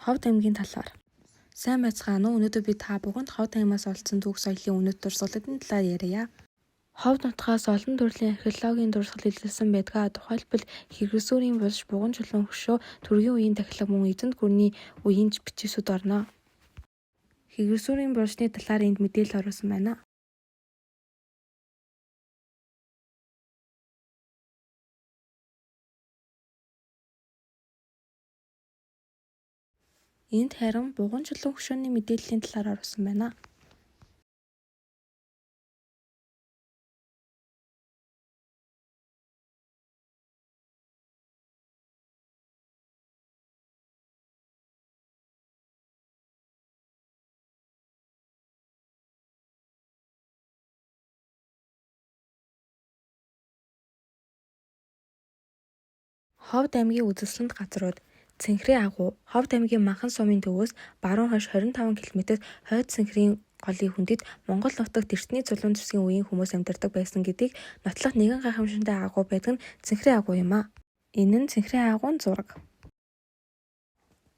Ховд аймгийн талаар. Сайн байцгаана уу? Өнөөдөр би та бүхэнд Ховд аймгаас олдсон түүх соёлын үнэт дурсгалын талаар яриа. Ховд нутгаас олон төрлийн археологийн дурсгал илэрсэн байдгаа. Тухайлбал Хэрэгсүүрийн булш, Буган чулуун хөшөө, Түргийн үеийн тахилга мөн эзэнт гүрний үеийн бичээсүүд орно. Хэрэгсүүрийн булшны талаар энд мэдээлэл оруулсан байна. Энд харин Буган чулуун хөшөөний мэдээллийн талаар оруулсан байна. Ховд аймгийн үзэсгэлэнт газрууд. Цэнхрийн агуу. Ховд аймгийн Манхан сумын төвөөс баруун хойш 25 км хойд Цэнхрийн голын хүндэд Монгол нутагт эртний Цулуун зэвсгийн үеийн хүмүүс амьдардаг байсан гэдгийг нотлох нэгэн гайхамшигтай агуу байдаг нь Цэнхрийн агуу юм а. Энэ нь Цэнхрийн агуун зураг.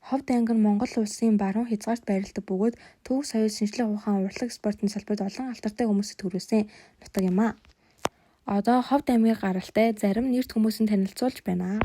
Ховд анги нь Монгол улсын баруун хязгаарт байрладаг бөгөөд төв соёл, шинжлэх ухаан, урлаг, спортын салбарт олон алдартай хүмүүсийг төрүүлсэн нутаг юм а. Одоо Ховд аймгийн гаралтай зарим нэрт хүмүүсийн танилцуулж байна.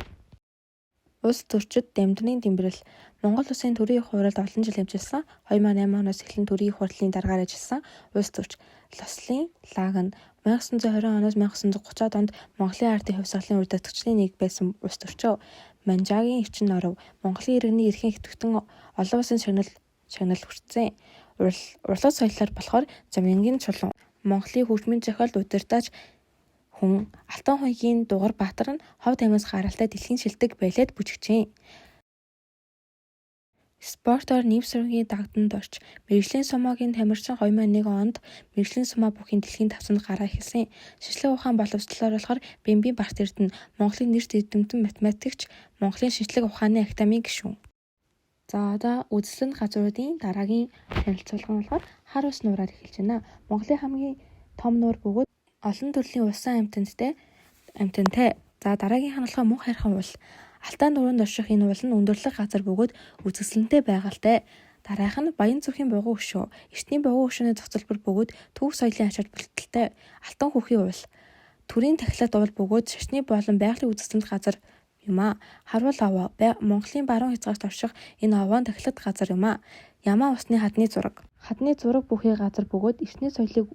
Улс төрчид Дамжны Дэмбэрэл. Монгол Улсын төрийн их хууралд олон жил ажилласан. 2008 оноос эхлэн төрийн их хурлын даргаар ажилласан улс төрч. Лослын Лаган 1920 оноос 1930-аад онд Монголын ардын хувьсгалын урьдчилан нэг байсан улс төрчөө. Манжаагийн Эчин Норов. Монголын иргэний эрхэн идэвхтэн олон улсын шагнал хүртсэн. Урлаг соёлоор болохоор Замянгийн чулуун. Монголын хөгжмийн зохиол удирдаач хүн Алтан хуйгийн Дугар Баатар нь Ховд аймгаас гаралтай дэлхийн шилдэг байлаад бүжигчээ. Спортоор нэв сургийн дагдан дорч. Мэргэжлийн сумаагийн тамирчин 2001 онд мэргэжлийн сумаа бүхийн дэлхийн тавцанд гараа эхэлсэн. Шинжлэх ухаан боловсролоор болохоор Бэмбийн Барт Эрдэнэ Монголын нэрт эзэмтэн математикч, Монголын шинжлэх ухааны академийн гишүүн. За одоо үзэсгэлэнт газруудын дараагийн танилцуулга нь болохоор хар ус нуураар эхэлж байна. Монголын хамгийн том нуур бөгөөд олон төрлийн усан амьтантай. За дараагийнх нь болохоор мөнх хайрхан уул. Алтай нууранд орших энэ уул нь өндөрлөг газар бөгөөд үзэсгэлэнтэй байгальтай. Дараах нь Баян зүрхийн богоо хөшөө. Эртний богоо хөшөөний зохицолбор бөгөөд түүх соёлын ачаал бүтэлтэй. Алтан хүүхийн уул. Төрийн тахилгад уул бөгөөд шашны болон байгалийн үзэсгэлэнт газар юм а. Харвал овоо. Монголын баруун хязгаарт орших энэ овоон тахилгад газар юм а. Ямаа усны хадны зураг. Хадны зураг бүхий газар бөгөөд эртний соёлыг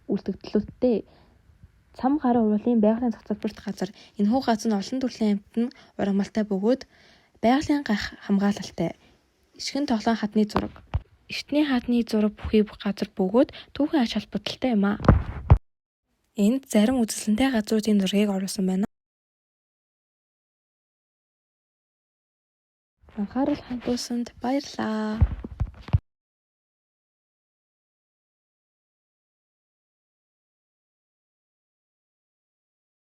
үлдэгдлүүдтэй. Цам гараа урвалын байгалийн зохицолборт газар. Энэхүү газар нь олон төрлийн амьтан ургамалтай бөгөөд байгалийн хамгаалалтай. Ишгэн тоглоом хадны зураг. Эртний хадны зураг бүхий газар бөгөөд түүхэн ач холбогдолтой юм а. Энд зарим үзэсгэлэнтэй газруудын зургийг оруулсан байна. Анхаарал хандуулсанд баярлалаа.